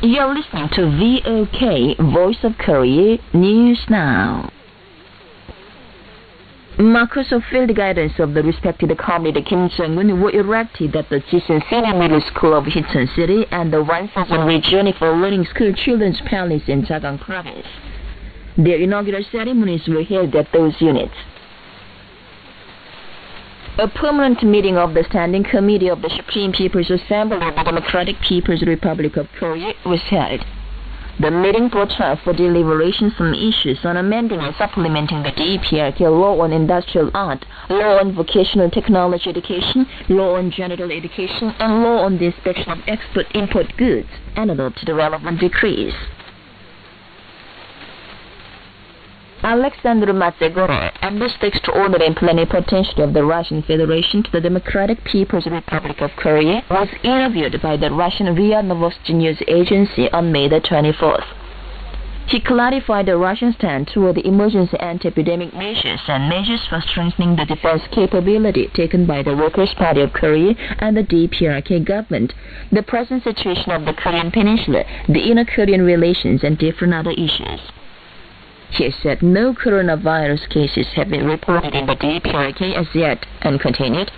You're listening to VOK, Voice of Korea, News Now. Markers of field guidance of the respected comrade Kim Jong-un were erected at the Jisun Senior Middle School of Hicheon City and the 1,000 Region for Learning School Children's Palace in Jagang Province. Their inaugural ceremonies were held at those units. A permanent meeting of the Standing Committee of the Supreme People's Assembly of the Democratic People's Republic of Korea was held. The meeting brought up for deliberations on issues on amending and supplementing the DPRK law on industrial art, law on vocational technology education, law on general education, and law on the inspection of export-import goods, and adopt the relevant decrees. Alexander Matsegorov, Ambassador Extraordinary and Plenipotentiary of the Russian Federation to the Democratic People's Republic of Korea, was interviewed by the Russian RIA Novosti News Agency on May the 24th. He clarified the Russian stand toward the emergency anti-epidemic measures and measures for strengthening the defense capability taken by the Workers' Party of Korea and the DPRK government, the present situation of the Korean Peninsula, the inner Korean relations, and different other issues. He said no coronavirus cases have been reported in the DPRK as yet, and continued,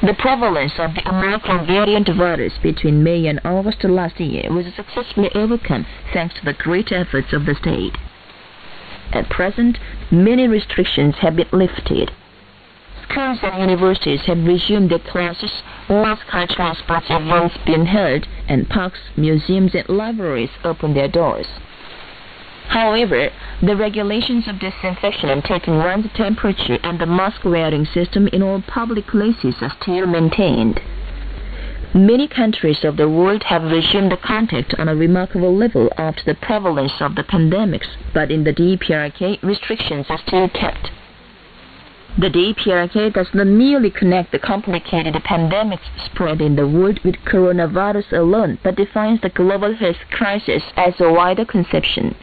the prevalence of the American variant virus between May and August last year was successfully overcome thanks to the great efforts of the state. At present, many restrictions have been lifted. Schools and universities have resumed their classes, mass cultural sports events being held, and parks, museums, and libraries open their doors. However, the regulations of disinfection and taking one's temperature and the mask-wearing system in all public places are still maintained. Many countries of the world have resumed contact on a remarkable level after the prevalence of the pandemics, but in the DPRK, restrictions are still kept. The DPRK does not merely connect the complicated pandemics spread in the world with coronavirus alone, but defines the global health crisis as a wider conception.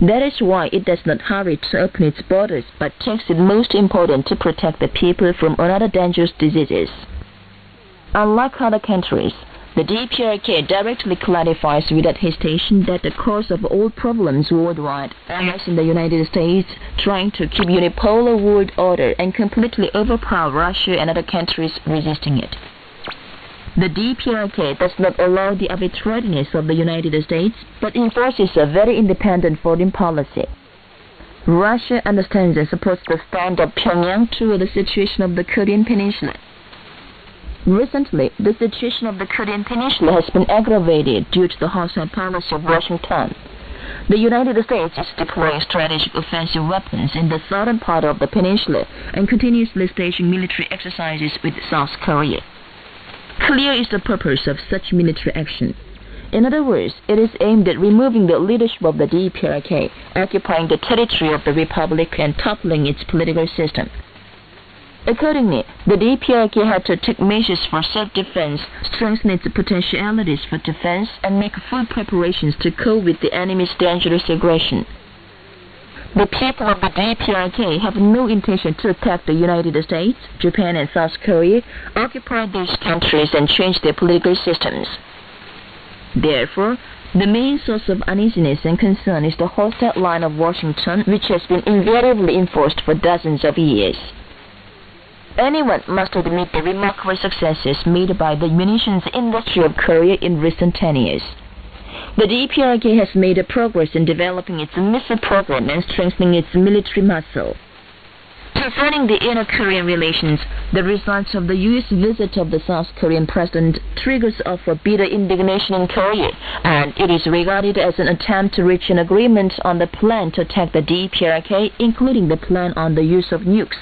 That is why it does not hurry to open its borders, but takes it most important to protect the people from another dangerous diseases. Unlike other countries, the DPRK directly clarifies without hesitation that the cause of all problems worldwide lies in the United States trying to keep unipolar world order and completely overpower Russia and other countries resisting it. The DPRK does not allow the arbitrariness of the United States, but enforces a very independent foreign policy. Russia understands and supports the stand of Pyongyang toward the situation of the Korean Peninsula. Recently, the situation of the Korean Peninsula has been aggravated due to the hostile policy of Washington. The United States is deploying strategic offensive weapons in the southern part of the peninsula and continuously staging military exercises with South Korea. Clear is the purpose of such military action. In other words, it is aimed at removing the leadership of the DPRK, occupying the territory of the Republic and toppling its political system. Accordingly, the DPRK had to take measures for self-defense, strengthen its potentialities for defense, and make full preparations to cope with the enemy's dangerous aggression. The people of the DPRK have no intention to attack the United States, Japan, and South Korea, occupy those countries, and change their political systems. Therefore, the main source of uneasiness and concern is the hostile line of Washington, which has been invariably enforced for dozens of years. Anyone must admit the remarkable successes made by the munitions industry of Korea in recent 10 years. The DPRK has made a progress in developing its missile program and strengthening its military muscle. Concerning the inner Korean relations, the results of the U.S. visit of the South Korean president triggers off a bitter indignation in Korea, and it is regarded as an attempt to reach an agreement on the plan to attack the DPRK, including the plan on the use of nukes.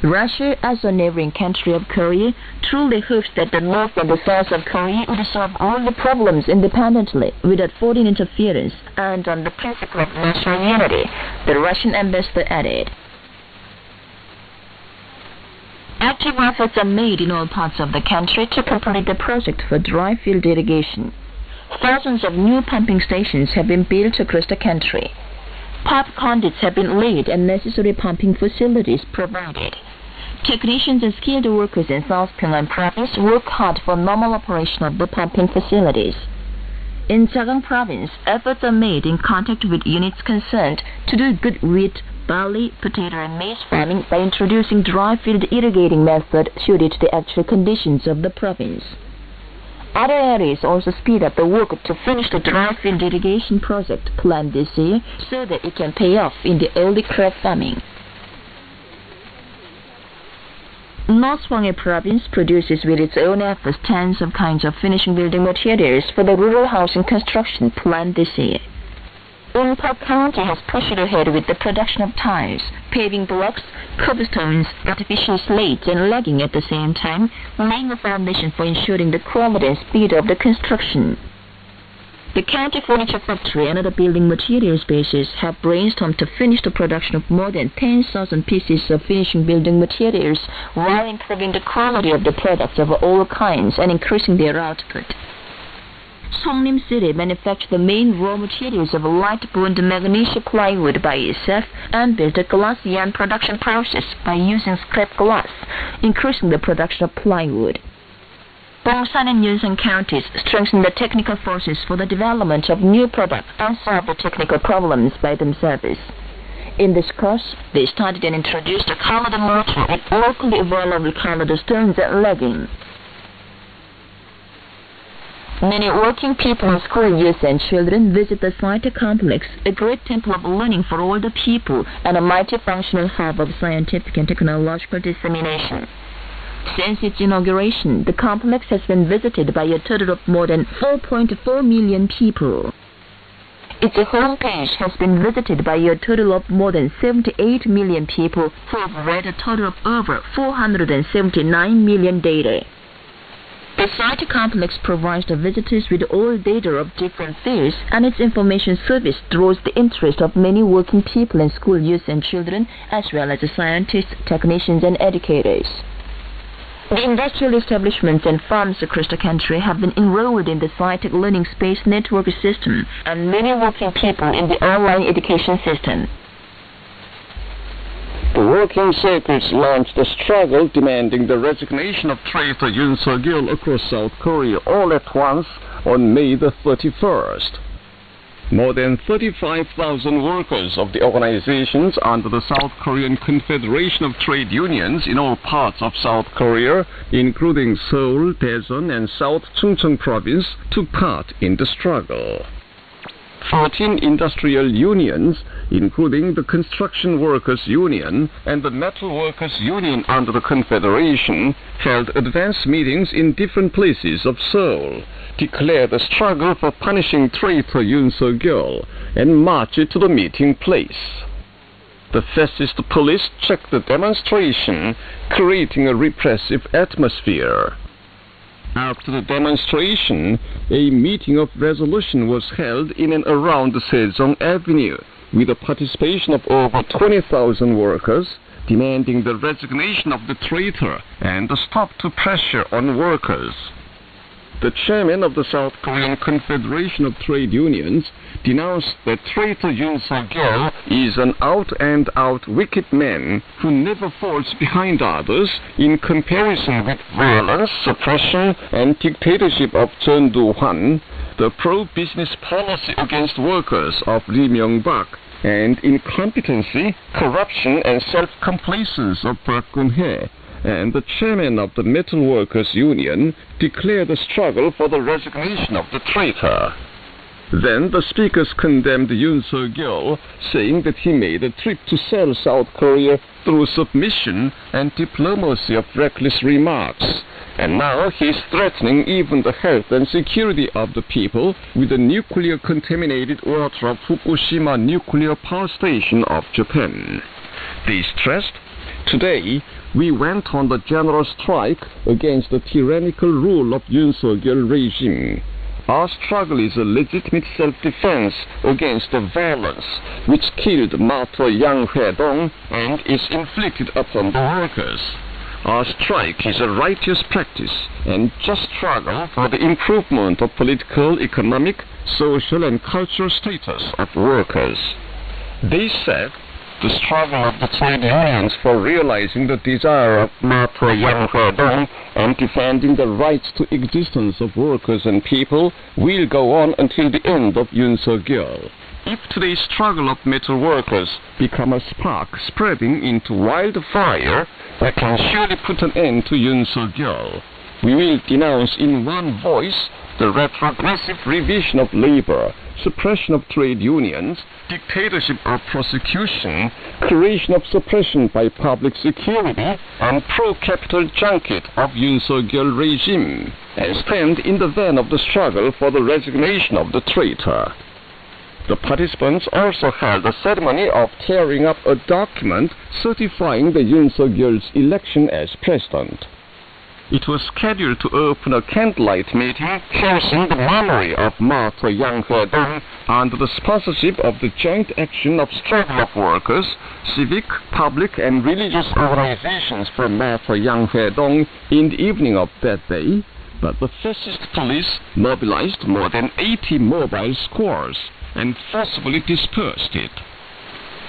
Russia, as a neighboring country of Korea, truly hopes that the North and the South of Korea would solve all the problems independently, without foreign interference, and on the principle of national unity, the Russian ambassador added. Active efforts are made in all parts of the country to complete the project for dry field irrigation. Thousands of new pumping stations have been built across the country. Pipe conduits have been laid and necessary pumping facilities provided. Technicians and skilled workers in South Pyongyang province work hard for normal operation of the pumping facilities. In Chagang province, efforts are made in contact with units concerned to do good wheat, barley, potato and maize farming by introducing dry field irrigating method suited to the actual conditions of the province. Other areas also speed up the work to finish the dry field irrigation project planned this year so that it can pay off in the early crop farming. North Hwanghae province produces with its own efforts tens of kinds of finishing building materials for the rural housing construction planned this year. Park County has pushed ahead with the production of tiles, paving blocks, cobblestones, artificial slates and logging at the same time, laying a foundation for ensuring the quality and speed of the construction. The County Furniture Factory and other building materials bases have brainstormed to finish the production of more than 10,000 pieces of finishing building materials while improving the quality of the products of all kinds and increasing their output. Songnim City manufactured the main raw materials of light-bond magnesia plywood by itself and built a glass yarn production process by using scrap glass, increasing the production of plywood. Bongsan and Yunsan counties strengthen the technical forces for the development of new products and solve the technical problems by themselves. In this course, they studied and introduced a colored mortar with locally available colored stones and legging. Many working people in school youth and children visit the site complex, a great temple of learning for all the people and a mighty functional hub of scientific and technological dissemination. Since its inauguration, the complex has been visited by a total of more than 4.4 million people. Its homepage has been visited by a total of more than 78 million people who have read a total of over 479 million data. The site complex provides the visitors with all data of different fields, and its information service draws the interest of many working people in school youth and children, as well as scientists, technicians, and educators. The industrial establishments and farms across the country have been enrolled in the SciTech Learning Space Network system, and many working people in the online education system. The working circuits launched a struggle demanding the resignation of traitor Yoon Suk-yeol across South Korea all at once on May the 31st. More than 35,000 workers of the organizations under the South Korean Confederation of Trade Unions in all parts of South Korea, including Seoul, Daejeon, and South Chungcheong Province, took part in the struggle. 14 industrial unions, including the Construction Workers Union and the Metal Workers Union under the Confederation, held advance meetings in different places of Seoul, declared a struggle for punishing traitor Yoon Suk-yeol, and marched to the meeting place. The fascist police checked the demonstration, creating a repressive atmosphere. After the demonstration, a meeting of resolution was held in and around Sejong Avenue, with the participation of over 20,000 workers, demanding the resignation of the traitor and a stop to pressure on workers. The chairman of the South Korean Confederation of Trade Unions denounced that traitor Yoon Suk-yeol is an out-and-out wicked man who never falls behind others in comparison with violence, suppression, and dictatorship of Chun Do-hwan, the pro-business policy against workers of Lee Myung-bak, and incompetency, corruption, and self-complacence of Park Geun-hye. And the chairman of the Metal Workers Union declared a struggle for the resignation of the traitor. Then the speakers condemned Yoon Suk-yeol, saying that he made a trip to sell South Korea through submission and diplomacy of reckless remarks. And now he is threatening even the health and security of the people with the nuclear-contaminated water of Fukushima nuclear power station of Japan. They stressed, "Today, we went on the general strike against the tyrannical rule of Yoon Suk-yeol regime. Our struggle is a legitimate self-defense against the violence which killed martyr Yang Hye-dong and is inflicted upon the workers. Our strike is a righteous practice and just struggle for the improvement of political, economic, social, and cultural status of workers." They said, the struggle of the trade unions for realizing the desire of Martha Yang He-dong and defending the rights to existence of workers and people will go on until the end of Yoon Suk-yeol. If today's struggle of metal workers become a spark spreading into wildfire, that can surely put an end to Yoon Suk-yeol. We will denounce in one voice the retrogressive revision of labor, suppression of trade unions, dictatorship of prosecution, creation of suppression by public security, and pro-capital junket of Yoon Suk-yeol regime, and stand in the van of the struggle for the resignation of the traitor. The participants also held a ceremony of tearing up a document certifying the Yoon Suk-yeol's election as president. It was scheduled to open a candlelight meeting cherishing the memory of Martha Yang He-dong under the sponsorship of the Joint Action of Struggle of Workers, civic, public, and religious organizations for Martha Yang He-dong in the evening of that day, but the fascist police mobilized more than 80 mobile squads and forcibly dispersed it.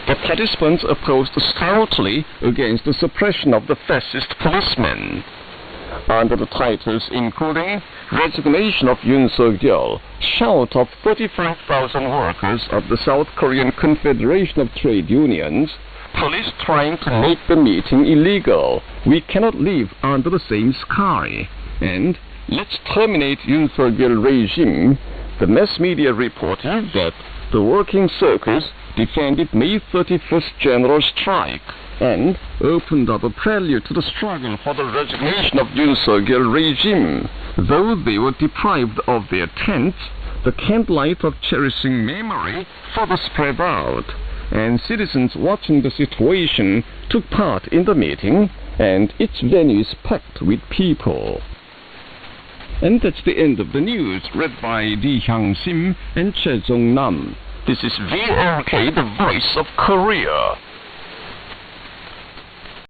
The participants opposed stoutly against the suppression of the fascist policemen. Under the titles including Resignation of Yoon Suk-yeol, Shout of 35,000 Workers of the South Korean Confederation of Trade Unions, Police Trying to Make the Meeting Illegal, We Cannot Live Under the Same Sky, and Let's Terminate Yoon Suk-yeol Regime, the mass media reported that the working circus defended May 31st general strike and opened up a prelude to the struggle for the resignation of Yoon Suk-yeol regime. Though they were deprived of their tents, the candlelight of cherishing memory further spread out, and citizens watching the situation took part in the meeting, and its venue is packed with people. And that's the end of the news, read by Lee Hyang-sim and Chae Jong-nam. This is VLK, the voice of Korea.